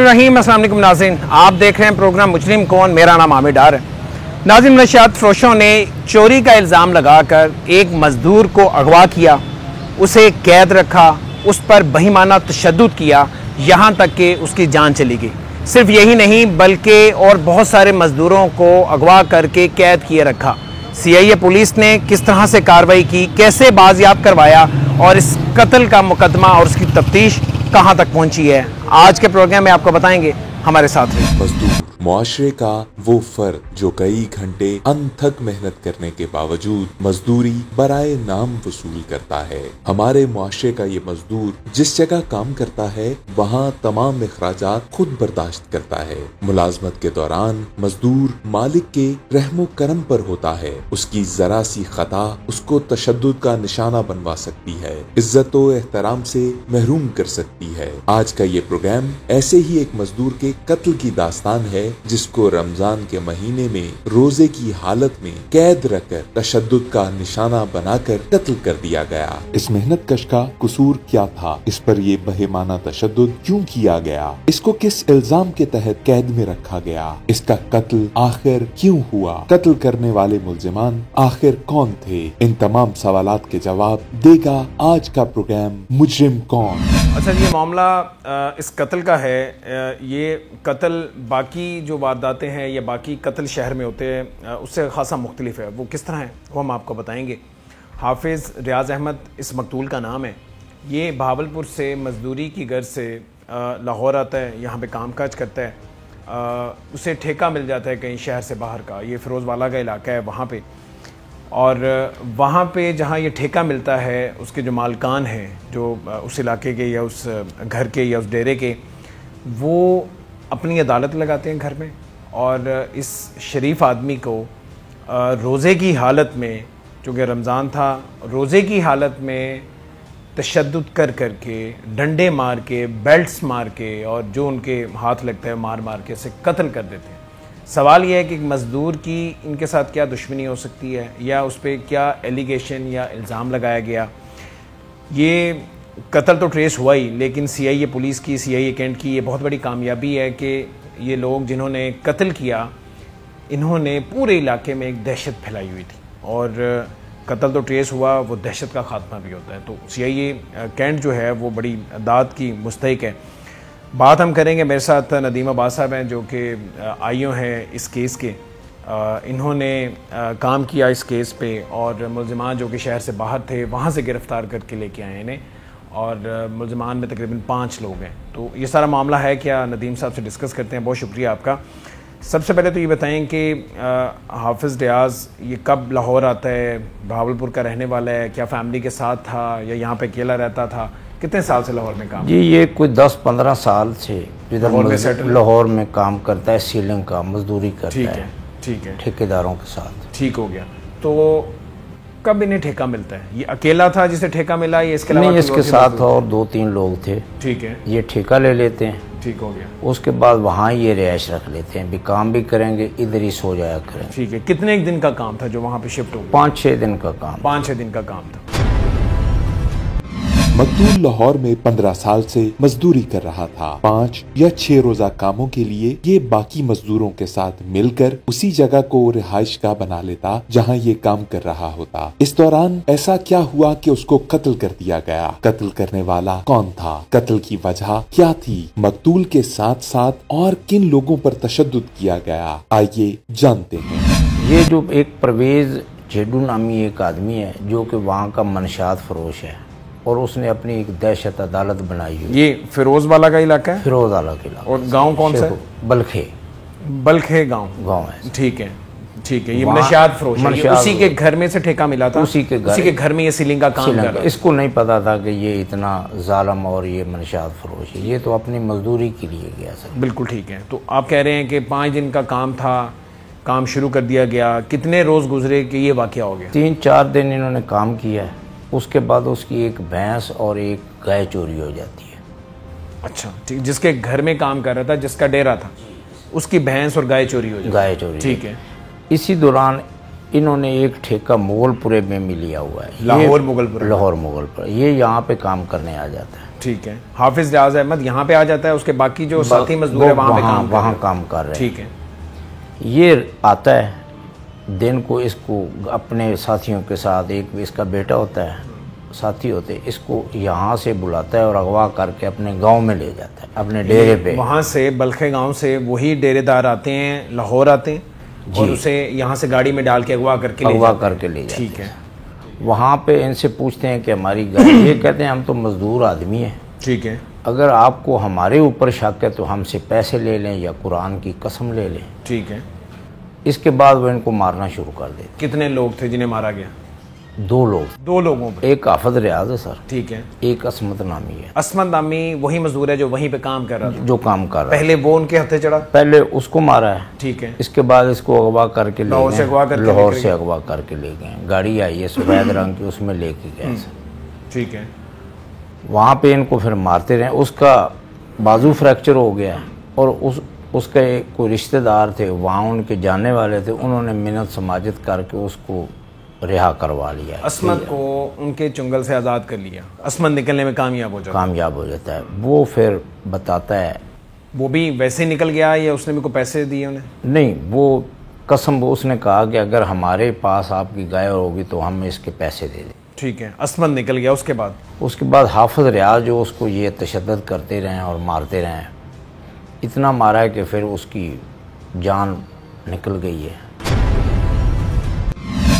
बिस्मिल्लाहिर्रहमानिर्रहीम। अस्सलाम वालेकुम नाज़रीन, आप देख रहे हैं प्रोग्राम मुजरिम कौन। मेरा नाम आमिर डार है। नाज़रीन, नशियात फरोशों ने चोरी का इल्ज़ाम लगाकर एक मज़दूर को अगवा किया, उसे कैद रखा, उस पर बहिमाना तशद्दुद किया, यहाँ तक कि उसकी जान चली गई। सिर्फ यही नहीं बल्कि और बहुत सारे मज़दूरों को अगवा करके कैद किए रखा। CIA पुलिस ने किस तरह से कार्रवाई की, कैसे बाजियाब करवाया और इस कत्ल का मुकदमा और उसकी तफ्तीश कहाँ तक पहुँची है, आज के प्रोग्राम में आपको बताएंगे। हमारे साथ रहिए। मजदूर मुआशरे का वो फर्द जो कई घंटे अनथक मेहनत करने के बावजूद मजदूरी बराए नाम वसूल करता है। हमारे मुआशरे का ये मजदूर जिस जगह काम करता है वहाँ तमाम अखराजात खुद बर्दाश्त करता है। मुलाजमत के दौरान मजदूर मालिक के रहमो करम पर होता है। उसकी जरा सी खता उसको तशद्दुद का निशाना बनवा सकती है, इज्जत व एहतराम से महरूम कर सकती है। आज का ये प्रोग्राम ऐसे ही एक मजदूर के कत्ल की दास्तान है जिसको रमजान के महीने में रोजे की हालत में कैद रखकर तशद्दुद का निशाना बनाकर कत्ल कर दिया गया। इस मेहनत कश का कसूर क्या था? इस पर ये बहेमाना तशद्दुद क्यों किया गया? इसको किस इल्जाम के तहत कैद में रखा गया? इसका कत्ल आखिर क्यों हुआ? कत्ल करने वाले मुल्जिमान आखिर कौन थे? इन तमाम सवालात के जवाब देगा आज का प्रोग्राम मुजरिम कौन। अच्छा, ये मामला इस कत्ल का है। ये कत्ल बाकी जो वारदातें हैं या बाकी कत्ल शहर में होते हैं उससे खासा मुख्तलिफ है। वो किस तरह है वो हम आपको बताएंगे। हाफिज़ रियाज अहमद इस मकतूल का नाम है। ये बहावलपुर से मजदूरी की गर्ज से लाहौर आता है, यहाँ पे काम काज करता है। उसे ठेका मिल जाता है कहीं शहर से बाहर का, ये फ़िरोज़वाला का इलाका है वहाँ पे। और वहाँ पे जहाँ ये ठेका मिलता है उसके जो मालकान हैं, जो उस इलाके के या उस घर के या उस डेरे के, वो अपनी अदालत लगाते हैं घर में। और इस शरीफ आदमी को रोज़े की हालत में, चूँकि रमज़ान था, रोज़े की हालत में तशद्दुद कर के, डंडे मार के, बेल्ट्स मार के और जो उनके हाथ लगता है मार मार के उसे कत्ल कर देते हैं। सवाल यह है कि मज़दूर की इनके साथ क्या दुश्मनी हो सकती है या उस पर क्या एलिगेशन या इल्ज़ाम लगाया गया। ये कत्ल तो ट्रेस हुआ ही, लेकिन CIA पुलिस की, CIA कैंट की ये बहुत बड़ी कामयाबी है कि ये लोग जिन्होंने कत्ल किया इन्होंने पूरे इलाके में एक दहशत फैलाई हुई थी। और कत्ल तो ट्रेस हुआ, वो दहशत का खात्मा भी होता है। तो CIA कैंट जो है वो बड़ी दाद की मुस्तहिक है। बात हम करेंगे, मेरे साथ नदीम अब्बास साहब हैं जो कि IO हैं इस केस के। इन्होंने काम किया इस केस पे और मुल्ज़िमान जो कि शहर से बाहर थे वहाँ से गिरफ़्तार करके लेके आए इन्हें। और मुल्ज़िमान में तकरीबन 5 लोग हैं। तो ये सारा मामला है क्या, नदीम साहब से डिस्कस करते हैं। बहुत शुक्रिया आपका। सबसे पहले तो ये बताएं कि हाफिज़ रियाज ये कब लाहौर आता है, बहावलपुर का रहने वाला है, क्या फैमिली के साथ था या यहाँ पे अकेला रहता था? कितने साल से लाहौर में काम? जी, ये कोई 10-15 साल से इधर लाहौर में काम करता है, सीलिंग का मजदूरी करता है। ठीक है, ठेकेदारों के साथ। ठीक हो गया। तो कब इन्हें ठेका मिलता है? ये अकेला था जिसे ठेका मिला, ये इसके अलावा नहीं, इसके साथ और 2-3 लोग थे। ठीक है, ये ठेका ले लेते हैं। ठीक हो गया। उसके बाद वहाँ ये रिहाइश रख लेते हैं, भी काम भी करेंगे, इधर ही सो जाया करेंगे। ठीक है। कितने दिन का काम था जो वहाँ पे शिफ्ट हो गया? 5-6 दिन का काम। 5-6 दिन का काम था। मकतूल लाहौर में 15 साल से मजदूरी कर रहा था। 5 या 6 रोजा कामों के लिए ये बाकी मजदूरों के साथ मिलकर उसी जगह को रिहाइश का बना लेता जहां ये काम कर रहा होता। इस दौरान ऐसा क्या हुआ कि उसको कत्ल कर दिया गया? कत्ल करने वाला कौन था? कत्ल की वजह क्या थी? मकतूल के साथ साथ और किन लोगों पर तशद्दुद किया गया, आइए जानते हैं। ये जो एक परवेज जेडू नामी एक आदमी है जो कि वहाँ का मनशात फरोश है और उसने अपनी एक दहशत अदालत बनाई हुई। ये फिरोजवाला का इलाका है? फिरोजवाला का इलाका। और गांव कौन सा है? बलखे गांव है। ठीक है, ठीक है। ये मनशात फरोश है, ये उसी के घर में से ठेका मिला था? उसी के घर में ये सीलिंग का काम कर रहा था। इसको नहीं पता था कि ये इतना जालिम और ये मनशात फरोश है। ये तो अपनी मजदूरी के लिए गया सर। बिल्कुल ठीक है। तो आप कह रहे हैं कि 5 दिन का काम था, काम शुरू कर दिया गया, कितने रोज गुजरे कि ये वाकया हो गया? 3-4 दिन इन्होंने काम किया है। उसके बाद उसकी एक भैंस और एक गाय चोरी हो जाती है। अच्छा, ठीक। जिसके घर में काम कर रहा था, जिसका डेरा था, उसकी भैंस और गाय चोरी हो जाती। ठीक है। इसी दौरान इन्होंने एक ठेका मुगलपुरे में भी लिया हुआ है, लाहौर मुगलपुरा। ये यहाँ पे काम करने आ जाता है। ठीक है। हाफिज रियाज अहमद यहाँ पे आ जाता है, उसके बाकी जो साथी मजदूर है वहाँ काम कर रहे हैं। ठीक है। ये आता है दिन को, इसको अपने साथियों के साथ, एक इसका बेटा होता है, साथी होते, इसको यहाँ से बुलाता है और अगवा करके अपने गांव में ले जाता है, अपने डेरे पे। वहाँ से बल्खे गांव से वही डेरेदार आते हैं, लाहौर आते हैं और उसे यहाँ से गाड़ी में डाल के अगवा करके ले जाते हैं। ठीक है। वहाँ पे इनसे पूछते हैं कि हमारी गाड़ी, ये कहते हैं हम तो मजदूर आदमी हैं, ठीक है, अगर आपको हमारे ऊपर शक है तो हमसे पैसे ले लें या कुरान की कसम ले लें। ठीक है। इसके बाद वो इनको मारना शुरू कर देते। कितने लोग थे जिन्हें मारा गया? 2 लोग। 2 लोगों पे? एक हाफिज रियाज है सर, ठीक है, एक असमत नामी है। असमत नामी वही मजदूर है जो वहीं पे काम कर रहा था, जो काम कर रहा है। पहले वो उनके हत्थे चढ़ा, पहले उसको मारा है, ठीक है, इसके बाद इसको अगवा करके ले लाहौर से अगवा करके ले गए। गाड़ी आई है सफेद रंग की, उसमें लेके गए। ठीक है। वहाँ पे इनको फिर मारते रहे। उसका बाजू फ्रैक्चर हो गया और उसके कोई रिश्तेदार थे वहाँ, उनके जाने वाले थे, उन्होंने मिन्नत समाजत करके उसको रिहा करवा लिया। असमत को उनके चुंगल से आज़ाद कर लिया, असमत निकलने में कामयाब हो जाता है। वो फिर बताता है, वो भी वैसे ही निकल गया या उसने भी को पैसे दिए उन्हें? नहीं, वो कसम उसने कहा कि अगर हमारे पास आपकी गाय होगी तो हम इसके पैसे दे दें। ठीक है। असमत निकल गया। उसके बाद हाफिज रियाज जो उसको ये तशद्दुद करते रहे और मारते रहे, इतना मारा है कि फिर उसकी जान निकल गई है।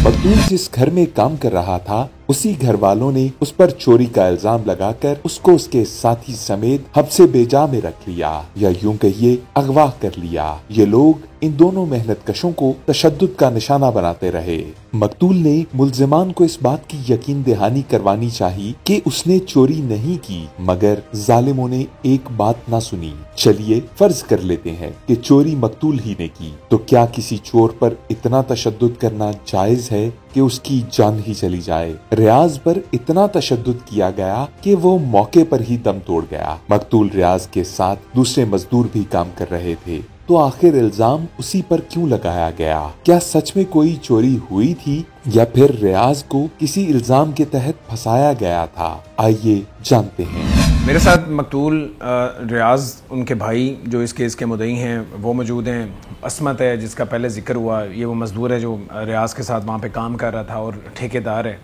मकतूल जिस घर में काम कर रहा था, उसी घर वालों ने उस पर चोरी का इल्जाम लगाकर उसको उसके साथी समेत हब्से बेजा में रख लिया, या यूं कहिए अगवा कर लिया। ये लोग इन दोनों मेहनतकशों को तशद्दुद का निशाना बनाते रहे। मकतूल ने मुल्जिमान को इस बात की यकीन दहानी करवानी चाहिए कि उसने चोरी नहीं की, मगर जालिमों ने एक बात ना सुनी। चलिए फर्ज कर लेते हैं कि चोरी मकतूल ही ने की, तो क्या किसी चोर पर इतना तशद्दुद करना जायज है कि उसकी जान ही चली जाए? रियाज पर इतना तशद्दुद किया गया कि वो मौके पर ही दम तोड़ गया। मकतूल रियाज के साथ दूसरे मजदूर भी काम कर रहे थे, तो आखिर इल्जाम उसी पर क्यों लगाया गया? क्या सच में कोई चोरी हुई थी या फिर रियाज को किसी इल्जाम के तहत फंसाया गया था? आइए जानते हैं। मेरे साथ मकतूल रियाज, उनके भाई जो इस केस के मुद्दई हैं वो मौजूद हैं। असमत है जिसका पहले जिक्र हुआ, ये वो मजदूर है जो रियाज के साथ वहाँ पे काम कर रहा था और ठेकेदार है,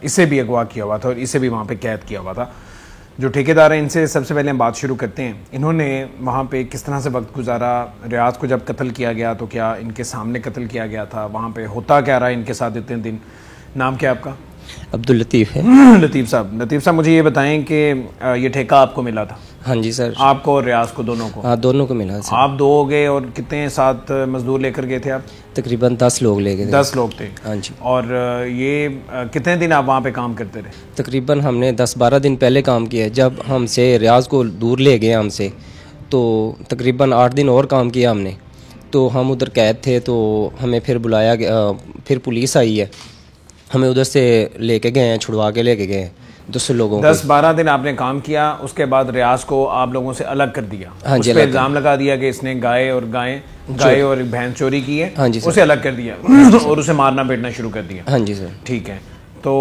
इसे भी अगवा किया हुआ था और इसे भी वहाँ पे कैद किया हुआ था। जो ठेकेदार हैं इनसे सबसे पहले हम बात शुरू करते हैं। इन्होंने वहाँ पे किस तरह से वक्त गुजारा? रियाज को जब कत्ल किया गया तो क्या इनके सामने कत्ल किया गया था? वहाँ पे होता क्या रहा इनके साथ इतने दिन? नाम क्या आपका? अब्दुल लतीफ़ है। लतीफ़ साहब मुझे ये बताएं कि ये ठेका आपको मिला था? हाँ जी सर। आपको और रियाज को दोनों को? हाँ, दोनों को मिला सर। आप 2 हो गए और कितने साथ मजदूर लेकर गए थे आप? तकरीबन 10 लोग ले गए। 10 लोग थे। हाँ जी। और ये कितने दिन आप वहाँ पे काम करते रहे? तकरीबन हमने 10-12 दिन पहले काम किया। जब हमसे रियाज को दूर ले गए हमसे, तो तकरीबन 8 दिन और काम किया हमने। तो हम उधर कैद थे, तो हमें फिर बुलाया गया, फिर पुलिस आई है, हमें उधर से लेके गए हैं, छुड़वा के लेके गए हैं 200 लोगों को। 10-12 दिन आपने काम किया, उसके बाद रियाज को आप लोगों से अलग कर दिया। हाँ जी। उस पे इल्जाम लगा दिया कि इसने गाय और भैंस चोरी की है। हाँ जी। उसे अलग कर दिया और उसे मारना पीटना शुरू कर दिया। हाँ जी सर। ठीक है। तो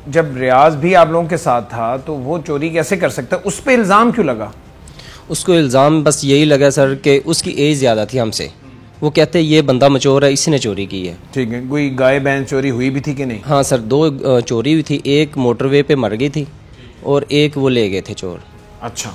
जब रियाज भी आप लोगों के साथ था तो वो चोरी कैसे कर सकता? उस पर इल्ज़ाम क्यों लगा? उसको इल्ज़ाम बस यही लगा सर कि उसकी एज ज़्यादा थी हमसे। वो कहते ये बंदा मचोर है, इसने चोरी की है। ठीक है। कोई गाय भैंस चोरी हुई भी थी कि नहीं? हाँ सर, 2 चोरी हुई थी। एक मोटरवे पे मर गई थी और एक वो ले गए थे चोर। अच्छा।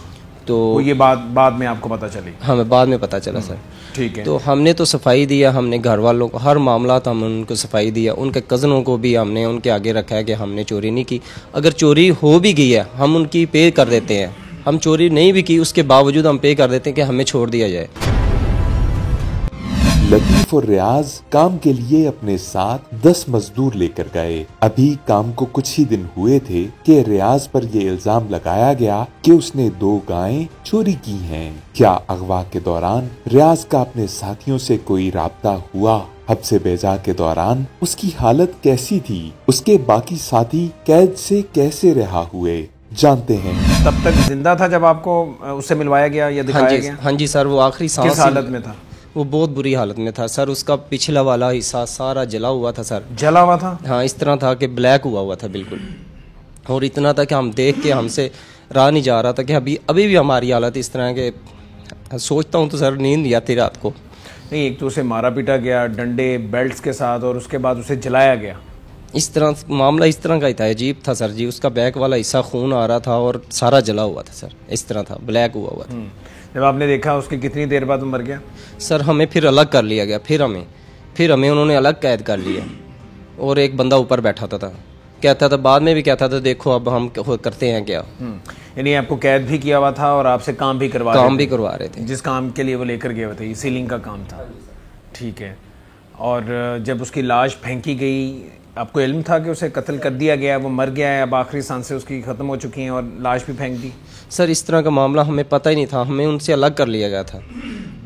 तो वो ये बात बाद में आपको पता चली? हमें बाद में पता चला सर। ठीक है। तो हमने तो सफाई दिया, हमने घर वालों को हर मामला हमने उनको सफाई दिया। उनके कज़नों को भी हमने उनके आगे रखा है कि हमने चोरी नहीं की। अगर चोरी हो भी गई है हम उनकी पे कर देते हैं। हम चोरी नहीं भी की उसके बावजूद हम पे कर देते हैं कि हमें छोड़ दिया जाए। लतीफ और रियाज काम के लिए अपने साथ 10 मजदूर लेकर गए। अभी काम को कुछ ही दिन हुए थे कि रियाज पर ये इल्जाम लगाया गया कि उसने 2 गायें चोरी की हैं। क्या अगवा के दौरान रियाज का अपने साथियों से कोई राब्ता हुआ? हब्से बेजा के दौरान उसकी हालत कैसी थी? उसके बाकी साथी कैद से कैसे रिहा हुए? जानते हैं। तब तक जिंदा था जब आपको उससे मिलवाया गया या दिखाया गया? हाँ जी सर, वो आखिरी सांस। किस हालत में था? वो बहुत बुरी हालत में था सर। उसका पिछला वाला हिस्सा सारा जला हुआ था सर। जला हुआ था? हाँ, इस तरह था कि ब्लैक हुआ था बिल्कुल। और इतना था कि हम देख के हमसे रहा नहीं जा रहा था कि अभी भी हमारी हालत इस तरह के, सोचता हूँ तो सर नींद नहीं आती रात को। नहीं, एक तो उसे मारा पीटा गया डंडे बेल्ट्स के साथ, और उसके बाद उसे जलाया गया। इस तरह मामला इस तरह का ही था, अजीब था सर जी। उसका बैक वाला हिस्सा खून आ रहा था और सारा जला हुआ था सर, इस तरह था, ब्लैक हुआ था। जब आपने देखा उसके कितनी देर बाद वो मर गया? सर हमें फिर अलग कर लिया गया, फिर हमें उन्होंने अलग कैद कर लिया, और एक बंदा ऊपर बैठा था कहता था, बाद में भी कहता था देखो अब हम करते हैं क्या। यानी आपको कैद भी किया हुआ था और आपसे काम भी करवा रहे थे। जिस काम के लिए वो लेकर गए हुए थे, ये सीलिंग का काम था। ठीक है। और जब उसकी लाश फेंकी गई, आपको इल्म था कि उसे कत्ल कर दिया गया, वो मर गया है, अब आखिरी सांसें उसकी ख़त्म हो चुकी हैं और लाश भी फेंक दी? सर इस तरह का मामला हमें पता ही नहीं था, हमें उनसे अलग कर लिया गया था।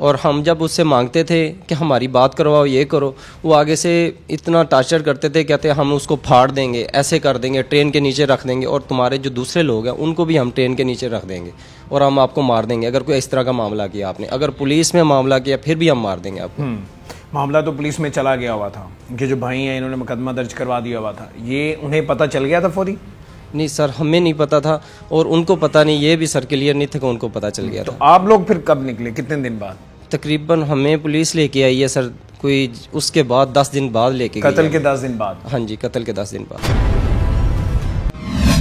और हम जब उससे मांगते थे कि हमारी बात करवाओ, ये करो, वो आगे से इतना टार्चर करते थे, कहते हम उसको फाड़ देंगे, ऐसे कर देंगे, ट्रेन के नीचे रख देंगे, और तुम्हारे जो दूसरे लोग हैं उनको भी हम ट्रेन के नीचे रख देंगे और हम आपको मार देंगे अगर कोई इस तरह का मामला किया आपने। अगर पुलिस में मामला किया फिर भी हम मार देंगे आपको। मामला तो पुलिस में चला गया हुआ था, उनके जो भाई हैं इन्होंने मुकदमा दर्ज करवा दिया हुआ था, ये उन्हें पता चल गया था फौरी? नहीं सर, हमें नहीं पता था और उनको पता नहीं, ये भी सर क्लियर नहीं था कि उनको पता चल गया था। तो आप लोग फिर कब निकले, कितने दिन बाद? तकरीबन हमें पुलिस लेके आई है सर, कोई उसके बाद 10 दिन बाद लेके गई। कत्ल के 10 दिन बाद? हाँ जी, कत्ल के 10 दिन बाद।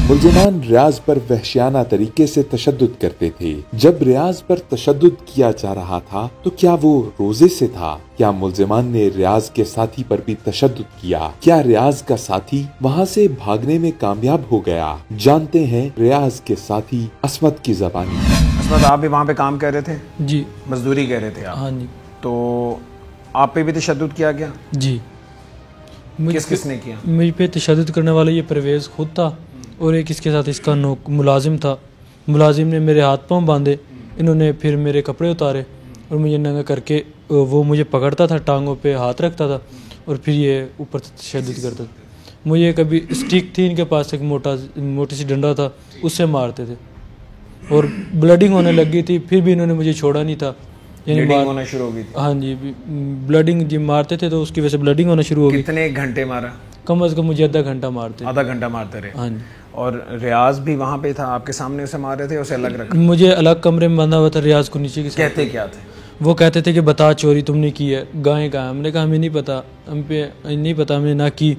मुल्जिमान रियाज पर वहशियाना तरीके से तशद्दुद करते थे। जब रियाज पर तशद्दुद किया जा रहा था तो क्या वो रोजे से था? क्या मुल्जिमान ने रियाज के साथी पर भी तशद्दुद किया? क्या रियाज का साथी वहाँ से भागने में कामयाब हो गया? जानते हैं रियाज के साथी अस्मत की ज़बानी। अस्मत, आप भी वहाँ पे काम कर रहे थे? जी। मजदूरी कर रहे थे आप? हाँ जी। तो आप पे भी तशद्दुद किया गया? जी। किसने किया? मुझ पे तशद्दुद करने वाला ये परवेज़ खुद था और एक इसके साथ इसका मुलाजिम था। मुलाजिम ने मेरे हाथ पांव बांधे, इन्होंने फिर मेरे कपड़े उतारे और मुझे नंगा करके वो मुझे पकड़ता था, टांगों पे हाथ रखता था और फिर ये ऊपर से तशद्दुद करता था। मुझे कभी स्टिक थी इनके पास, एक मोटी सी डंडा था, उससे मारते थे और ब्लडिंग होने लग गई थी, फिर भी इन्होंने मुझे छोड़ा नहीं था। ब्लीडिंग होना शुरू हो गई थी? हाँ जी, ब्लडिंग जब मारते थे तो उसकी वजह से ब्लडिंग होना शुरू हो गई। कितने घंटे मारा? कम से कम मुझे आधा घंटा मारते। आधा घंटा मारते रहे? हाँ जी। और रियाज भी वहाँ पे था, आपके सामने उसे मार रहे थे, उसे अलग रखा? मुझे अलग कमरे में बंधा हुआ था, रियाज को नीचे की। कहते क्या थे वो? कहते थे कि बता चोरी तुमने की है, गायें कहाँ? हमने कहा हमें नहीं पता, हम पे नहीं पता, हमने ना की।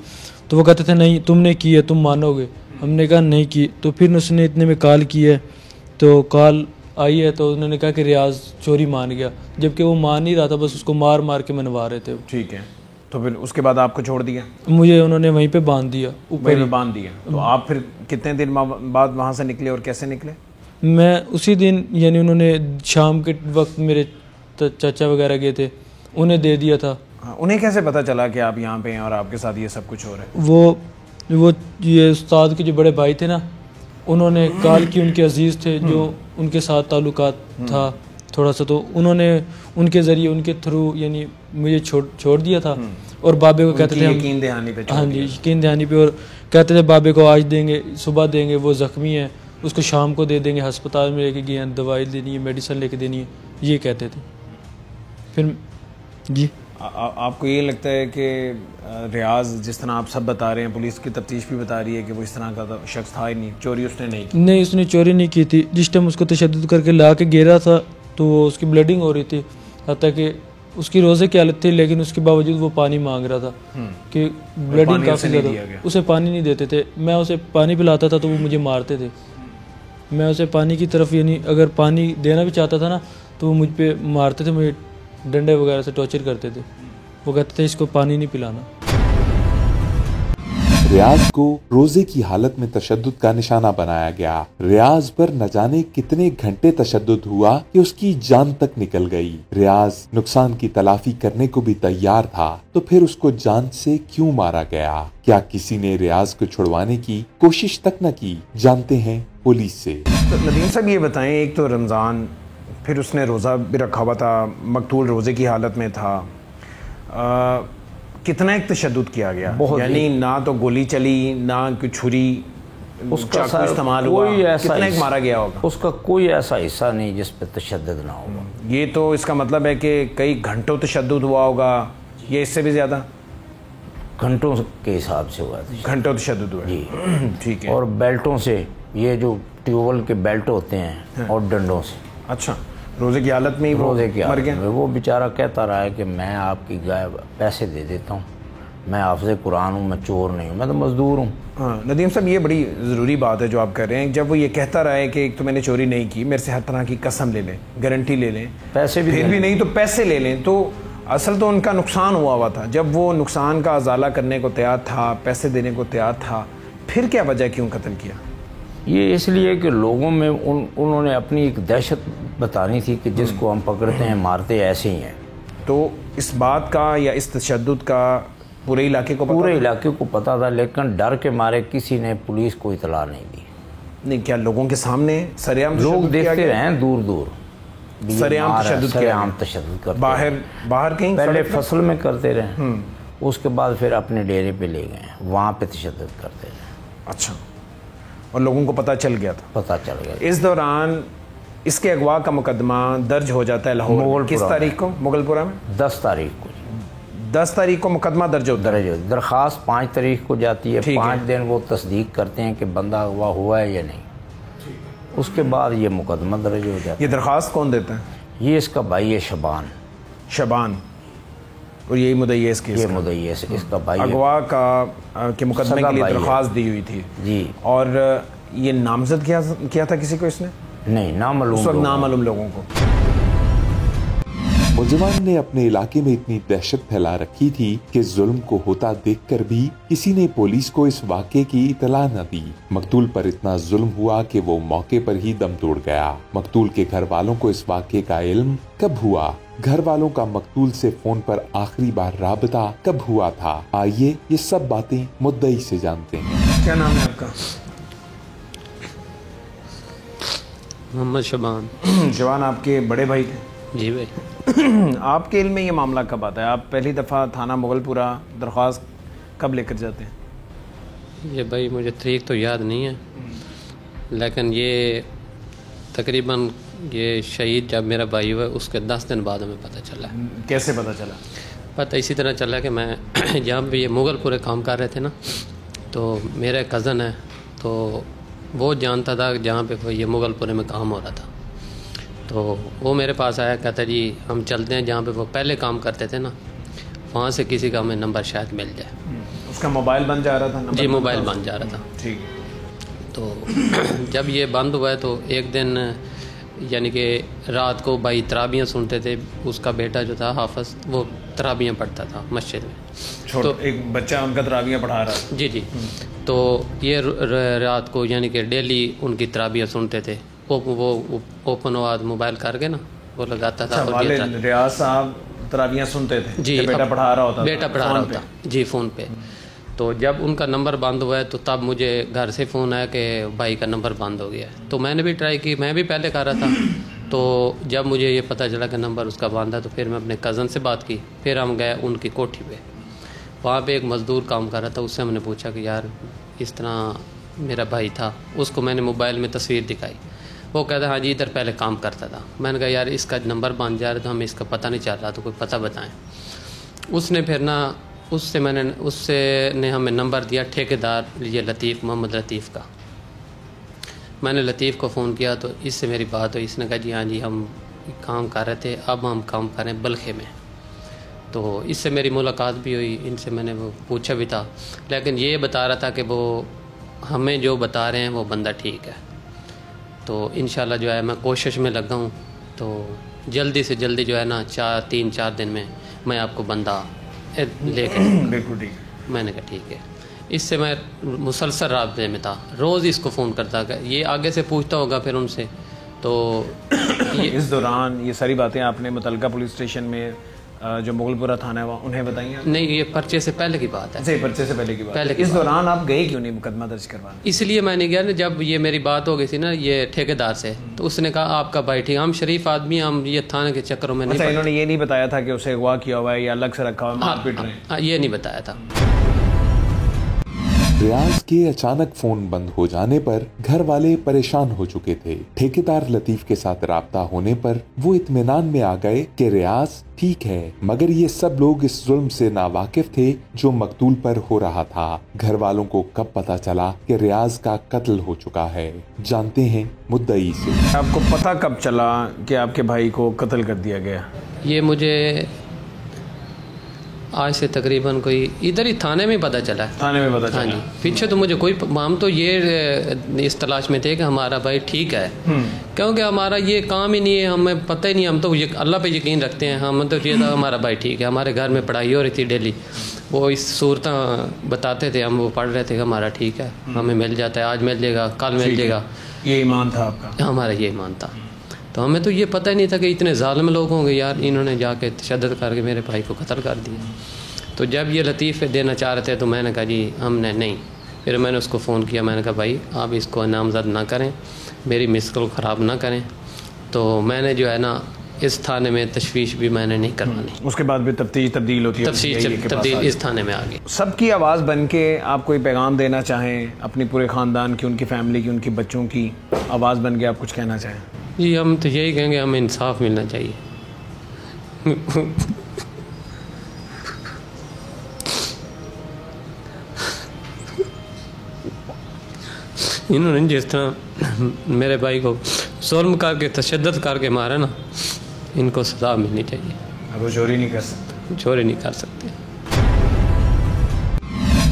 तो वो कहते थे नहीं तुमने की है, तुम मानोगे। हमने कहा नहीं की। तो फिर उसने इतने में कॉल की है, तो कॉल आई है तो उन्होंने कहा कि रियाज चोरी मान गया, जबकि वो मान नहीं रहा था, बस उसको मार मार के मनवा रहे थे। ठीक है। तो फिर उसके बाद आपको छोड़ दिया? मुझे उन्होंने वहीं पे बांध दिया, ऊपर में बांध दिया। तो आप फिर कितने दिन बाद वहाँ से निकले और कैसे निकले? मैं उसी दिन, यानी उन्होंने शाम के वक्त मेरे चाचा वगैरह गए थे, उन्हें दे दिया था। उन्हें कैसे पता चला कि आप यहाँ पे हैं और आपके साथ ये सब कुछ हो रहा है? वो ये उस्ताद के जो बड़े भाई थे ना, उन्होंने कॉल की, उनके अजीज़ थे जो उनके साथ ताल्लुकात था थोड़ा सा, तो उन्होंने उनके ज़रिए, उनके थ्रू यानी मुझे छोड़ दिया था। और बाबे को कहते थे यकीन दहानी पे? हाँ जी, यकीन दहानी पे। और कहते थे बाबे को आज देंगे, सुबह देंगे, वो ज़ख्मी है उसको शाम को दे देंगे, अस्पताल में लेके गए हैं, दवाई देनी है, मेडिसिन लेके देनी है, ये कहते थे। फिर जी आपको ये लगता है कि रियाज जिस तरह आप सब बता रहे हैं, पुलिस की तफ्तीश भी बता रही है कि वो इस तरह का शख्स था ही नहीं, चोरी उसने नहीं की? नहीं, उसने चोरी नहीं की थी। जिस टाइम उसको तशद्दुद करके ला के गिरा था तो उसकी ब्लीडिंग हो रही थी, हत्ता कि उसकी रोज़े की हालत थी, लेकिन उसके बावजूद वो पानी मांग रहा था कि ब्लीडिंग काफ़ी ज़्यादा। उसे पानी नहीं देते थे, मैं उसे पानी पिलाता था तो वो मुझे मारते थे। मैं उसे पानी की तरफ, यानी अगर पानी देना भी चाहता था ना तो वो मुझ पे मारते थे, मुझे डंडे वगैरह से टॉर्चर करते थे। वो कहते थे इसको पानी नहीं पिलाना। रियाज को रोजे की हालत में तशद्दुद का निशाना बनाया गया। रियाज पर न जाने कितने घंटे तशद्दुद हुआ कि उसकी जान तक निकल गई। रियाज नुकसान की तलाफी करने को भी तैयार था, तो फिर उसको जान से क्यों मारा गया? क्या किसी ने रियाज को छुड़वाने की कोशिश तक न की? जानते हैं पुलिस से। तो नदीम साहब ये बताएं, एक तो रमज़ान, फिर उसने रोज़ा भी रखा हुआ था, मकतूल रोज़े की हालत में था, कितना एक तशद्दुद किया गया? यानी ना तो गोली चली, ना कोई छुरी उसका इस्तेमाल हुआ, कितना एक मारा गया होगा? उसका कोई ऐसा हिस्सा नहीं जिस पर तशद्दुद ना होगा। ये तो इसका मतलब है कि कई घंटों तशद्दुद हुआ होगा, ये इससे भी ज़्यादा? घंटों के हिसाब से हुआ, घंटों तशद्दुद हुआ जी। ठीक है। और बेल्टों से, ये जो ट्यूबवेल के बेल्ट होते हैं और डंडों से। अच्छा, रोजे की हालत में ही वो रोजे की मर हालत गया? में वो बेचारा कहता रहा है कि मैं आपकी गाय पैसे दे देता हूँ, मैं हाफ़िज़ कुरान हूँ, मैं चोर नहीं हूँ, मैं तो मजदूर हूँ। हाँ नदीम साहब, ये बड़ी ज़रूरी बात है जो आप कर रहे हैं। जब वो ये कहता रहा है कि एक तो मैंने चोरी नहीं की, मेरे से हर तरह की कसम ले लें, गारंटी ले लें, पैसे भी फिर भी नहीं तो पैसे ले लें, तो असल तो उनका नुकसान हुआ था। जब वो नुकसान का अजाला करने को तैयार था, पैसे देने को तैयार था, फिर क्या वजह, क्यों कत्ल किया? ये इसलिए कि लोगों में उन्होंने अपनी एक दहशत बतानी थी कि जिसको हम पकड़ते हैं मारते ऐसे ही हैं। तो इस बात का या इस तशद्दुद का पूरे इलाके को पूरे इलाके को पता था, लेकिन डर के मारे किसी ने पुलिस को इतला नहीं दी। नहीं, क्या लोगों के सामने सरेआम लोग देखते रहे हैं दूर दूर, सरेआम तशद्दुद करते, बाहर कहीं पहले फसल में करते रहे, उसके बाद फिर अपने डेरे पे ले गए, वहाँ पे तशद्दुद करते रहे। अच्छा, और लोगों को पता चल गया था? पता चल गया। इस दौरान इसके अगवा का मुकदमा दर्ज हो जाता है लाहौर, किस तारीख को? मुगलपुरा में 10 तारीख को। 10 तारीख को मुकदमा दर्ज होता है। दरखास्त 5 तारीख को जाती है, 5 दिन वो तस्दीक करते हैं कि बंदा अगवा हुआ है या नहीं, उसके बाद ये मुकदमा दर्ज हो जाता है। ये दरखास्त कौन देता है? ये इसका भाई है शबान, और यही मुद्दई है इसके? ये मुद्दई है इसका भाई। अगवा का के मुकदमे के लिए दरखास्त दी हुई थी जी। और ये नामजद किया था किसी को इसने? नहीं, नामालूम, उस वक्त नामालूम लोगों को। मुलजिमान ने अपने इलाके में इतनी दहशत फैला रखी थी कि जुल्म को होता देखकर भी किसी ने पुलिस को इस वाक़े की इतला न दी। मकतूल पर इतना जुल्म हुआ कि वो मौके पर ही दम तोड़ गया। मकतूल के घर वालों को इस वाक़े का इल्म कब हुआ? घर वालों का मकतूल से फोन पर आखिरी बार राबता कब हुआ था? आइए ये सब बातें मुद्दई से जानते हैं। क्या नाम है आपका? मोहम्मद शबान। शबान आपके बड़े भाई थे? जी भाई। आपके इल्म में ये मामला कब आता है? आप पहली दफ़ा थाना मुगलपुरा दरख्वास्त कब लेकर जाते हैं? ये भाई मुझे तारीख तो याद नहीं है, लेकिन ये तकरीबन ये शहीद जब मेरा भाई हुआ उसके 10 दिन बाद हमें पता चला। कैसे पता चला? पता इसी तरह चला कि मैं जहाँ पे ये मुगलपुरे काम कर रहे थे ना, तो मेरा कज़न है, तो वो जानता था जहाँ पे ये मुगलपुरे में काम हो रहा था, तो वो मेरे पास आया, कहता जी हम चलते हैं जहाँ पे वो पहले काम करते थे ना, वहाँ से किसी का हमें नंबर शायद मिल जाए। उसका मोबाइल बन जा रहा था? जी, मोबाइल बन जा रहा था। ठीक। तो जब ये बंद हुआ है तो एक दिन यानी कि रात को भाई तराबियाँ सुनते थे, उसका बेटा जो था हाफिज, वो तराबियाँ पढ़ता था मस्जिद में। तो एक बच्चा उनका तराबियाँ पढ़ा रहा था? जी जी। तो ये रात को यानी कि डेली उनकी तराबियाँ सुनते थे। वो ओपन आवाज़ मोबाइल करके ना वो लगाता था। और रियाज साहब तराबियाँ सुनते थे जी, बेटा पढ़ा रहा होता? बेटा पढ़ा रहा होता जी, फ़ोन पे। तो जब उनका नंबर बंद हुआ है तो तब मुझे घर से फ़ोन आया कि भाई का नंबर बंद हो गया है। तो मैंने भी ट्राई की, मैं भी पहले कर रहा था। तो जब मुझे ये पता चला कि नंबर उसका बंद है, तो फिर मैं अपने कज़न से बात की, फिर हम गए उनकी कोठी पे। वहाँ पे एक मज़दूर काम कर रहा था, उससे हमने पूछा कि यार इस तरह मेरा भाई था, उसको मैंने मोबाइल में तस्वीर दिखाई। वो कहता हाँ जी इधर पहले काम करता था। मैंने कहा यार इसका नंबर बंद जा रहा है तो हमें इसका पता नहीं चल रहा, तो कोई पता बताएं। उसने फिर ना उससे ने हमें नंबर दिया ठेकेदार ये लतीफ़, मोहम्मद लतीफ़ का। मैंने लतीफ़ को फ़ोन किया तो इससे मेरी बात हुई। इसने कहा जी हाँ जी हम काम कर रहे थे, अब हम काम कर रहे हैं बल्खे में। तो इससे मेरी मुलाकात भी हुई, इनसे मैंने वो पूछा भी था, लेकिन ये बता रहा था कि वो हमें जो बता रहे हैं वो बंदा ठीक है। तो इंशाल्लाह जो है मैं कोशिश में लगा हूँ, तो जल्दी से जल्दी जो है ना 3-4 दिन में मैं आपको बंदा लेके बिल्कुल ठीक। मैंने कहा ठीक है। इससे मैं मुसलसल राब्ते में था, रोज़ इसको फ़ोन करता, ये आगे से पूछता होगा फिर उनसे। तो इस दौरान ये सारी बातें आपने मुतलका पुलिस स्टेशन में जो मुगलपुरा थाना है उन्हें बताई? नहीं, ये पर्चे से पहले की बात है। पर्चे से पहले की बात है। इस दौरान आप गए क्यों नहीं मुकदमा दर्ज करवाने? इसलिए मैंने गया ना, जब ये मेरी बात हो गई थी ना ये ठेकेदार से, तो उसने कहा आपका भाई ठीक, हम शरीफ आदमी, हम ये थाने के चक्करों में नहीं। इन्होंने ये नहीं बताया था कि उसे अगवा किया हुआ है या अलग से रखा हुआ है, मारपीट रहे हैं? ये नहीं बताया था। रियाज के अचानक फोन बंद हो जाने पर घर वाले परेशान हो चुके थे। ठेकेदार लतीफ के साथ राब्ता होने पर वो इत्मीनान में आ गए कि रियाज ठीक है, मगर ये सब लोग इस जुल्म से नावाकिफ थे जो मकतूल पर हो रहा था। घर वालों को कब पता चला कि रियाज का कत्ल हो चुका है, जानते हैं मुद्दई से। आपको पता कब चला कि आपके भाई को कत्ल कर दिया गया? ये मुझे आज से तकरीबन कोई इधर ही थाने में पता चला। थाने में पता चला? हाँ जी, पीछे तो मुझे कोई, हम तो ये इस तलाश में थे कि हमारा भाई ठीक है, क्योंकि हमारा ये काम ही नहीं है, हमें पता ही नहीं, हम तो अल्लाह पे यकीन रखते हैं। हम तो ये था हमारा भाई ठीक है। हमारे घर में पढ़ाई हो रही थी डेली, वो इस सूरत बताते थे, हम वो पढ़ रहे थे कि हमारा ठीक है, हमें मिल जाता है, आज मिल जाएगा, कल मिल जाएगा। ये ईमान था आपका? हमारा ये ईमान था। तो हमें तो ये पता ही नहीं था कि इतने ज़ालिम लोग होंगे यार, इन्होंने जाके तशद्दुद करके मेरे भाई को कत्ल कर दिया। तो जब ये लतीफ़े देना चाह रहे थे तो मैंने कहा जी हमने नहीं। फिर मैंने उसको फ़ोन किया, मैंने कहा भाई आप इसको नामज़द ना करें, मेरी मिस कॉल ख़राब ना करें। तो मैंने जो है ना इस थाने में तशवीश भी मैंने नहीं करवानी। उसके बाद भी तब्दील होती है? तब्दील इस थाने में आ गई। सबकी आवाज़ बन के आप कोई पैगाम देना चाहें अपनी पूरे ख़ानदान की, उनकी फैमिली की, उनके बच्चों की आवाज़ बन के आप कुछ कहना चाहें? जी हम तो यही कहेंगे, हमें इंसाफ मिलना चाहिए। इन्होंने जिस तरह मेरे भाई को जुल्म करके तशद्दुद करके मारा ना, इनको सज़ा मिलनी चाहिए। वो चोरी नहीं कर सकते? चोरी नहीं कर सकते।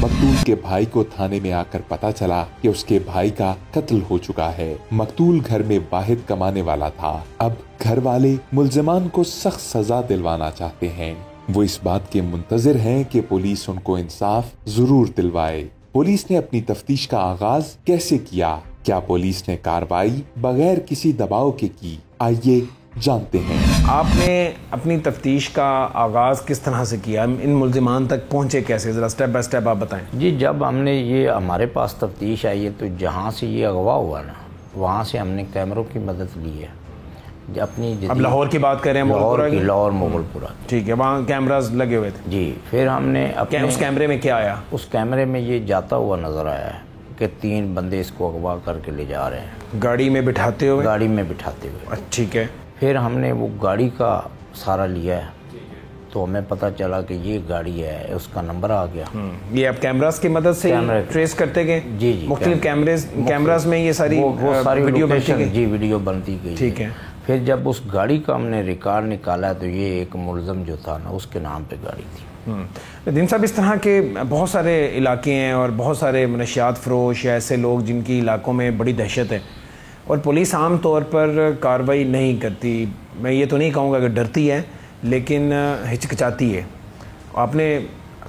मकतूल के भाई को थाने में आकर पता चला कि उसके भाई का कत्ल हो चुका है। मकतूल घर में वाहिद कमाने वाला था। अब घर वाले मुल्जिमान को सख्त सजा दिलवाना चाहते हैं। वो इस बात के मुंतजिर हैं कि पुलिस उनको इंसाफ जरूर दिलवाए। पुलिस ने अपनी तफ्तीश का आगाज कैसे किया? क्या पुलिस ने कार्रवाई बगैर किसी दबाव के की? आइए जानते हैं। आपने अपनी तफ्तीश का आगाज़ किस तरह से किया? इन मुल्जिमान तक पहुंचे कैसे? ज़रा स्टेप बाय स्टेप आप बताएं। जी, जब हमने ये हमारे पास तफ्तीश आई है तो जहाँ से ये अगवा हुआ ना, वहाँ से हमने कैमरों की मदद ली है अपनी। अब लाहौर की बात कर रहे हैं? लाहौर मोगलपुरा, ठीक है, वहाँ कैमराज लगे हुए थे? जी। फिर हमने अपने उस कैमरे में क्या आया? उस कैमरे में ये जाता हुआ नजर आया है कि 3 बंदे इसको अगवा करके ले जा रहे हैं, गाड़ी में बिठाते हुए? गाड़ी में बिठाते हुए। ठीक है। फिर हमने वो गाड़ी का सहारा लिया है तो हमें पता चला कि ये गाड़ी है, उसका नंबर आ गया। ये आप कैमरास की मदद से ट्रेस करते गए? जी जी। मुख्तलिफ कैमरास में ये सारी वीडियो बनती गई? जी, वीडियो बनती गई। ठीक है। फिर जब उस गाड़ी का हमने रिकॉर्ड निकाला तो ये एक मुलजम जो था ना, उसके नाम पे गाड़ी थी। दिन साहब, इस तरह के बहुत सारे इलाके हैं और बहुत सारे मनशियात फरोश या ऐसे लोग जिनकी इलाकों में बड़ी दहशत है और पुलिस आम तौर पर कार्रवाई नहीं करती। मैं ये तो नहीं कहूँगा कि डरती है, लेकिन हिचकिचाती है। आपने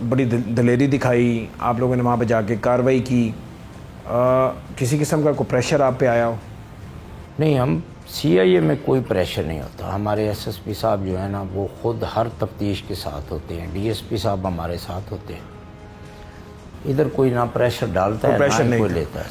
बड़ी दलेरी दिखाई, आप लोगों ने वहाँ पर जाके कार्रवाई की। किसी किस्म का कोई प्रेशर आप पे आया हो? नहीं, हम CIA में कोई प्रेशर नहीं होता। हमारे SSP साहब जो है ना, वो खुद हर तफ्तीश के साथ होते हैं। DSP साहब हमारे साथ होते हैं। इधर कोई ना प्रेशर डालता है, प्रेशर ना नहीं कोई लेता है।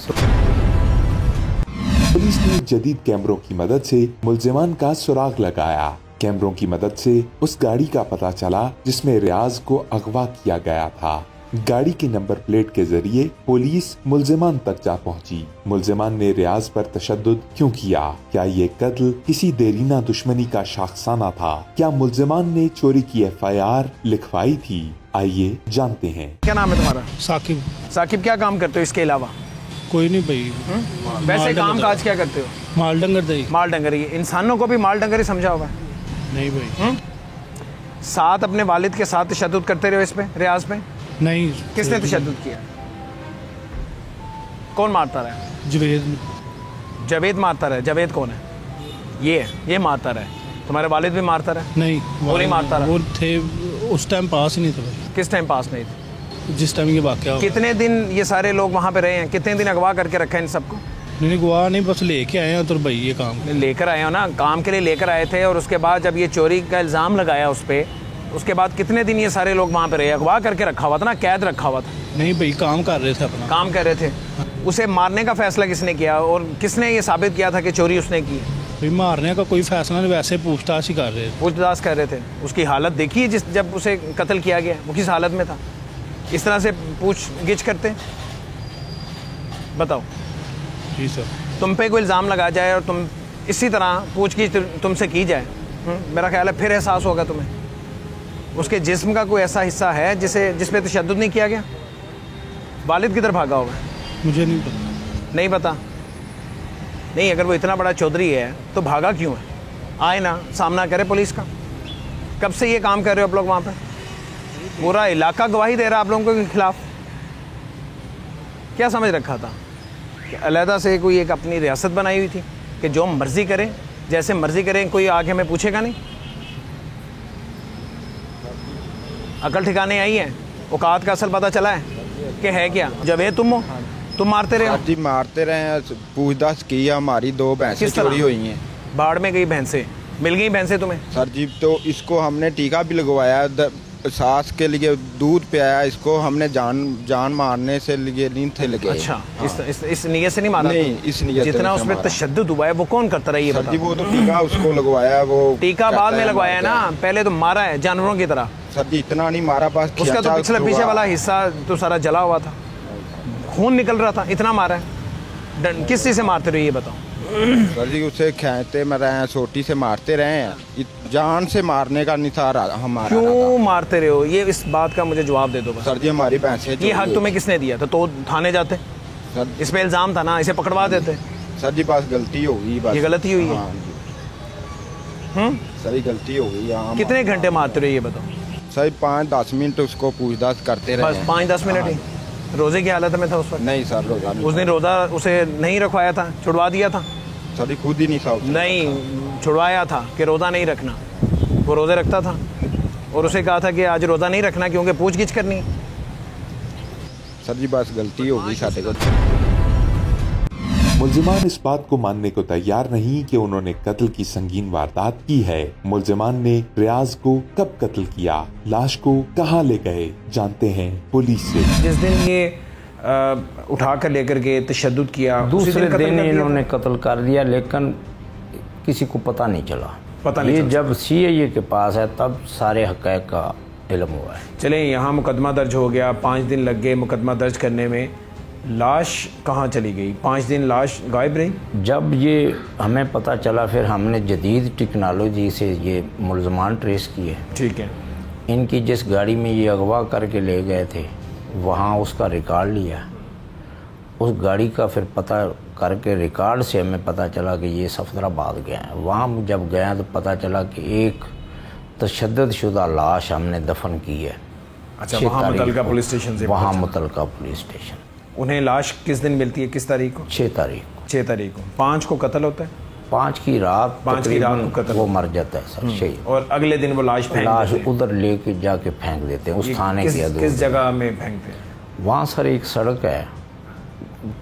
पुलिस ने जदीद कैमरों की मदद से मुल्जिमान का सुराग लगाया। कैमरों की मदद से उस गाड़ी का पता चला जिसमें रियाज को अगवा किया गया था। गाड़ी के नंबर प्लेट के जरिए पुलिस मुल्जिमान तक जा पहुंची। मुल्जिमान ने रियाज पर तशद्दुद क्यों किया? क्या ये कत्ल किसी देरीना दुश्मनी का शाखसाना था? क्या मुल्जिमान ने चोरी की FIR लिखवाई थी? आइए जानते हैं। क्या नाम है तुम्हारा? साकिब। साकिब, क्या काम करते हो इसके अलावा? कोई नहीं भाई। वैसे काम काज क्या करते हो? माल डंगर दही। माल डंगरी। इंसानों को भी माल डंगरी समझा होगा? नहीं भाई। साथ अपने वालिद के साथ तशद्दुद करते रहे इस पे, रियाज पे? नहीं। किसने तशद्दुद किया? कौन मारता रहा? जवेद। जवेद मारता रहा? जवेद कौन है? ये मारता रहा? तुम्हारे वालिद भी मारता रहा? नहीं, वो नहीं मारता रहा? वो थे उस टाइम पास ही नहीं थे भाई। किस टाइम पास नहीं थे? जिस टाइम ये वाकया। कितने दिन ये सारे लोग वहाँ पे रहे हैं? कितने दिन अगवा करके रखा है इन सबको? नहीं, गवाह नहीं, बस लेके आए हैं। तो भाई ये काम लेकर आए हो ना, काम के लिए लेकर आए थे। और उसके बाद जब ये चोरी का इल्ज़ाम लगाया उस पर, उसके बाद कितने दिन ये सारे लोग वहाँ पे रहे? अगवा करके रखा हुआ था ना, कैद रखा हुआ था? नहीं भाई, काम कर रहे थे अपना। काम कर रहे थे। उसे मारने का फैसला किसने किया और किसने ये साबित किया था कि चोरी उसने की? भाई मारने का कोई फैसला नहीं, वैसे पूछताछ ही कर रहे थे। पूछताछ कर रहे थे। उसकी हालत देखी जब उसे कत्ल किया गया, वो किस हालत में था? इस तरह से पूछ गिछ करते? बताओ। जी सर। तुम पे कोई इल्ज़ाम लगाया जाए और तुम इसी तरह पूछगिछ तुमसे की जाए, मेरा ख्याल है फिर एहसास होगा तुम्हें। उसके जिस्म का कोई ऐसा हिस्सा है जिस पे तशद्दुद नहीं किया गया? वालिद किधर भागा होगा? मुझे नहीं पता। नहीं पता? नहीं, अगर वो इतना बड़ा चौधरी है तो भागा क्यों है? आए ना, सामना करे पुलिस का। कब से ये काम कर रहे हो आप लोग वहाँ पे? पूरा इलाका गवाही दे रहा है आप लोगों के खिलाफ। क्या समझ रखा था कि अलहदा से कोई एक अपनी रियासत बनाई हुई थी कि जो मर्जी करें, जैसे मर्जी करें, कोई आगे हमें पूछेगा नहीं? अकल ठिकाने आई है? औकात का असल पता चला है कि है क्या? जब तुम हो, तुम मारते रहे हो? जी मारते रहे हैं, पूछताछ की। हमारी 2 भैंसें चोरी हुई हैं। बाढ़ में गई भैंसें, मिल गई भैंसें तुम्हें? सर जी तो इसको हमने टीका भी लगवाया, सांस के लिए दूध पियाया इसको हमने, जान मारने से लिए नहीं थे लगे। अच्छा, हाँ। इस नियत से नहीं मारा? नहीं, इस नियत से जितना उस पर तशद्दुद हुआ है वो कौन करता रहा? ये सर जी वो तो टीका उसको लगवाया, वो टीका बाद में लगवाया है ना, पहले तो मारा है जानवरों की तरह। सर जी इतना नहीं मारा, बस उसका तो पिछले पीछे वाला हिस्सा तो सारा जला हुआ था, खून निकल रहा था, इतना मारा है। किस चीज़ से मारते रहे ये बताओ? सर जी उसे खींचते रहे हैं, सोटी से मारते रहे हैं, जान से मारने का नहीं था हमारा। क्यों मारते रहे हो? ये इस बात का मुझे जवाब दे दो बस। सर जी हमारी भैंसें ये हक तुम्हें किसने दिया था? तो थाने जाते, सर इस पे इल्ज़ाम था ना, इसे पकड़वा देते। सर जी बस गलती हो गई, बस ये गलती हुई है। सर ये गलती हो गई। हाँ, कितने घंटे मारते रहे ये बताओ? सर 5-10 मिनट उसको पूछताछ करते रहे। बस 5-10 मिनट ही? रोजे की हालत में था उस वक्त? नहीं सर, रोजा नहीं। उस दिन रोजा उसे नहीं रखवाया था, छुड़वा दिया था? सर खुद ही नहीं था। नहीं, छुड़वाया था कि रोज़ा नहीं रखना। वो रोज़े रखता था और उसे कहा था कि आज रोज़ा नहीं रखना क्योंकि पूछगिछ करनी है। सर जी बस गलती हो गई साढ़े को। मुल्जिमान इस बात को मानने को तैयार नहीं कि उन्होंने कत्ल की संगीन वारदात की है। मुल्जिमान ने रियाज को कब कत्ल किया, लाश को कहां ले गए, जानते हैं पुलिस से। जिस दिन ये उठा कर लेकर के तशद्दुद किया, दूसरे दिन इन्होंने कत्ल कर दिया, लेकिन किसी को पता नहीं चला। पता नहीं ये चला। जब CIA के पास है तब सारे हक़ाइक़ का इल्म हुआ है। चलें, यहाँ मुकदमा दर्ज हो गया, 5 दिन लग गए मुकदमा दर्ज करने में। लाश कहाँ चली गई? 5 दिन लाश गायब रही। जब ये हमें पता चला फिर हमने जदीद टेक्नोलॉजी से ये मुल्ज़मान ट्रेस किए। ठीक है। इनकी जिस गाड़ी में ये अगवा करके ले गए थे वहाँ उसका रिकॉर्ड लिया, उस गाड़ी का फिर पता करके रिकॉर्ड से हमें पता चला कि ये सफदराबाद गए हैं। वहाँ जब गए तो पता चला कि एक तशद्दुद शुदा लाश हमने दफन की है। अच्छा, वहाँ मुतलका पुलिस स्टेशन से? वहाँ मुतलका पुलिस स्टेशन। उन्हें लाश किस दिन मिलती है, किस तारीख को? 6 तारीख को। 6 तारीख को। 5 को कत्ल होता है? 5 की रात को कत्ल वो मर जाता है सर, शहीद। और अगले दिन वो लाश उधर लेके जाके फेंक देते हैं उस थाने के अंदर। किस जगह में फेंकते हैं? वहाँ सर एक सड़क है,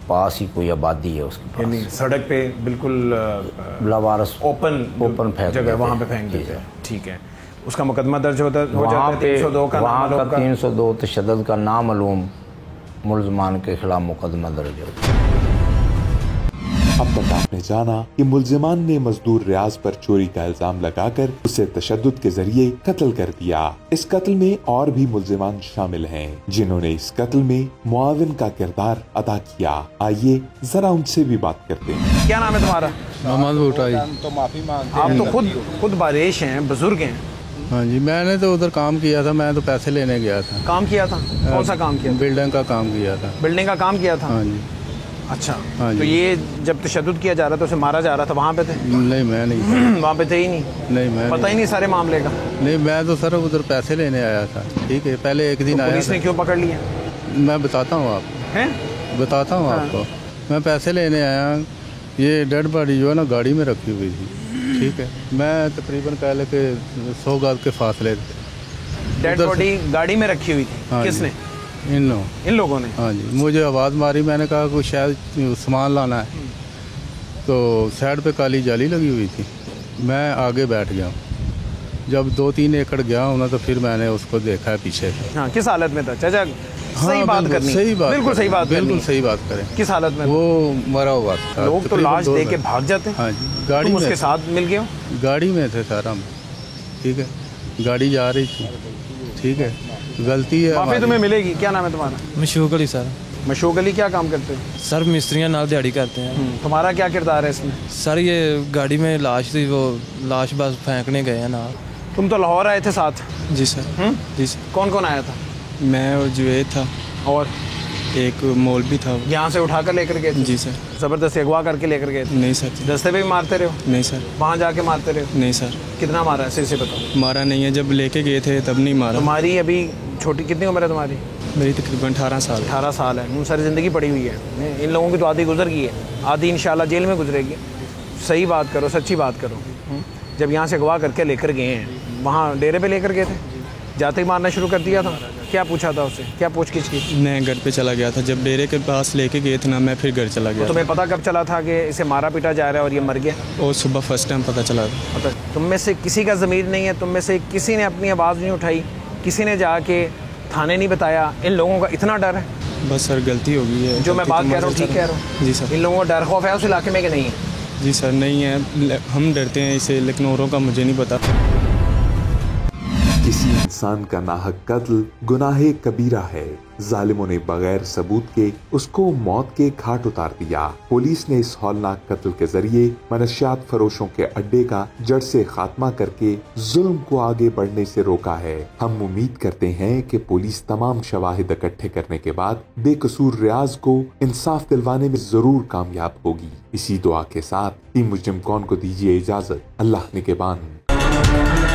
पास ही कोई आबादी है उसके पास। यानी सड़क पे बिल्कुल लावारस ओपन फेंक जगह, वहाँ पे फेंक देते हैं। ठीक है। उसका मुकदमा दर्ज हो जाता है 302 का? वहाँ का 302 तशद्दुद का नामालूम मुल्ज़मान के खिलाफ मुकदमा दर्ज होता है। अब तक आपने जाना कि मुल्जिमान ने मजदूर रियाज पर चोरी का इल्जाम लगाकर उसे तशद्दुद के जरिए कत्ल कर दिया। इस कत्ल में और भी मुल्जिमान शामिल हैं जिन्होंने इस कत्ल में मुआविन का किरदार अदा किया। आइए जरा उनसे भी बात करते हैं। क्या नाम है तुम्हारा? मोहम्मद भुट्टाई। तो माफी मांगते आप तो खुद बारिश हैं, बुजुर्ग हैं। हाँ जी, मैंने तो उधर काम किया था, मैं तो पैसे लेने गया था। काम किया था? कौन सा काम किया? बिल्डिंग का काम किया था। बिल्डिंग का काम किया था? हाँ जी। अच्छा, हाँ तो जी। ये जब तशद्दुद किया जा रहा था, उसे मारा जा रहा था, वहाँ पे थे? नहीं मैं नहीं था। वहाँ पे थे ही नहीं? नहीं मैं पता ही नहीं सारे मामले का? नहीं, मैं तो सर उधर पैसे लेने आया था। ठीक है, पहले एक दिन तो आया पुलिस ने क्यों पकड़ लिया? मैं बताता हूँ आपको, हैं? बताता हूँ आपको। मैं पैसे लेने आया, ये डेड बॉडी जो है ना गाड़ी में रखी हुई थी। ठीक है, मैं तकरीबन कह ले के 100 गज के फासले थे। डेड बॉडी गाड़ी में रखी हुई थी? हाँ किसने? इन लोगों ने? हाँ जी, मुझे आवाज़ मारी, मैंने कहा कुछ शायद सामान लाना है, तो साइड पे काली जाली लगी हुई थी। मैं आगे बैठ गया, जब 2-3 एकड़ गया हूँ ना तो फिर मैंने उसको देखा है पीछे से। हाँ, किस हालत में था चाचा? सही बात करनी, सही बात, बिल्कुल सही बात, बिल्कुल सही बात करें। किस हालत में? वो मरा हुआ था। लोग तो लाश दे के भाग जाते हैं। हाँ जी, गाड़ी तुम में उसके साथ मिल गए हो? गाड़ी में थे सर हम। ठीक है, गाड़ी जा रही थी। ठीक है, गलती है माफी हमारी। तुम्हें मिलेगी। क्या नाम है तुम्हारा? मशहूक अली सर। मशहूक अली क्या काम करते हो? सर मिस्त्रियाँ नाल दिहाड़ी करते हैं। तुम्हारा क्या किरदार है इसमें? सर ये गाड़ी में लाश थी, वो लाश बस फेंकने गए हैं ना। तुम तो लाहौर आए थे साथ? जी सर। जी सर। कौन कौन आया था? मैं और जुवेद था और एक मौलवी था। यहाँ से उठा कर लेकर गए थे? जी सर। ज़बरदस्ती अगवा करके लेकर गए थे? नहीं सर। दस्ते पे भी मारते रहे हो? नहीं सर। वहाँ जाके मारते रहे हो? नहीं सर। कितना मारा है सिर से बताओ? मारा नहीं है, जब लेके गए थे तब नहीं मारा। तुम्हारी अभी छोटी कितनी उम्र है तुम्हारी? मेरी तकरीबन 18 साल। 18 साल है। सारी ज़िंदगी पड़ी हुई है। इन लोगों की तो आधी गुजर गई है, आधी इंशाल्लाह जेल में गुजरेगी। सही बात करो, सच्ची बात करो। जब यहाँ से अगवा करके लेकर गए हैं, वहाँ डेरे पे लेकर गए थे, जाते ही मारना शुरू कर दिया था? क्या पूछा था उससे, क्या पूछगिछ की? मैं घर पे चला गया था, जब डेरे के पास लेके गए थे ना, मैं फिर घर चला गया। तो तुम्हें पता कब चला था कि इसे मारा पीटा जा रहा है और ये मर गया? और सुबह फर्स्ट टाइम पता चला था। पता। तुम में से किसी का ज़मीर नहीं है? तुम में से किसी ने अपनी आवाज़ नहीं उठाई? किसी ने जाके थाने नहीं बताया? इन लोगों का इतना डर है? बस सर गलती हो गई है। जो मैं बात कह रहा हूँ ठीक कह रहा हूँ? जी सर। इन लोगों का डर खौफ है उस इलाके में कि नहीं है? जी सर नहीं है, हम डरते हैं इसे, लेकिन औरों का मुझे नहीं पता। किसी इंसान का नाहक कत्ल गुनाहे कबीरा है। जालिमों ने बगैर सबूत के उसको मौत के घाट उतार दिया। पुलिस ने इस हौलनाक कत्ल के जरिए मनशियात फरोशों के अड्डे का जड़ से खात्मा करके जुल्म को आगे बढ़ने से रोका है। हम उम्मीद करते हैं कि पुलिस तमाम शवाहिद इकट्ठे करने के बाद बेकसूर रियाज को इंसाफ दिलवाने में जरूर कामयाब होगी। इसी दुआ के साथ टीम मुजरिम कौन को दीजिए इजाजत। अल्लाह निगहबान।